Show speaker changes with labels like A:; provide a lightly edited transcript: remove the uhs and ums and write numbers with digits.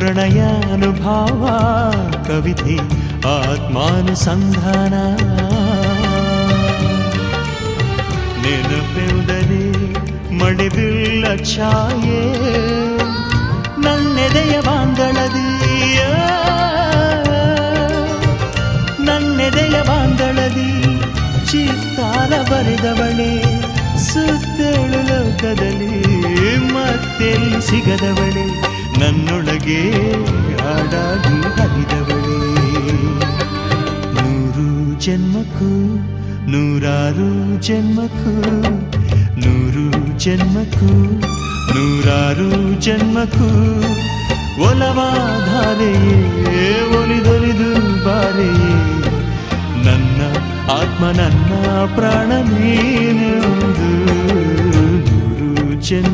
A: ಪ್ರಣಯಾನುಭಾವ ಕವಿತೆ ಆತ್ಮಾನುಸಂಧಾನ ನೆನಪೆಂದರೆ ಮಳೆಬಿಲ್ಲ ಛಾಯೆ ನನ್ನೆದೆಯ ಬಾಂದಳದಿಯ ನನ್ನೆದೆಯ ಬಾಂದಳದಿ ಚಿತ್ತಾರ ಬರೆದವಳೆ ಸುತ್ತೇಳು ಲೋಕದಲ್ಲಿ ಮತ್ತೆಲ್ಲಿ ಸಿಗದವಳೆ ನನ್ನೊಳಗೆ ಹಾಡಾಗಿ ಹರಿದವಳೆ ನೂರು ಜನ್ಮಕ್ಕೂ ನೂರಾರು ಜನ್ಮಕ್ಕೂ ನೂರು ಜನ್ಮಕ್ಕೂ ನೂರಾರು ಜನ್ಮಕ್ಕೂ ಒಲವಾಧಾರೆಯೇ ಒಲಿದೊಲಿದು ಬಾರೆಯೇ ನನ್ನ ಆತ್ಮ ನನ್ನ ಪ್ರಾಣ ನೀನೆಂದು ನೂರು ಜನ್ಮ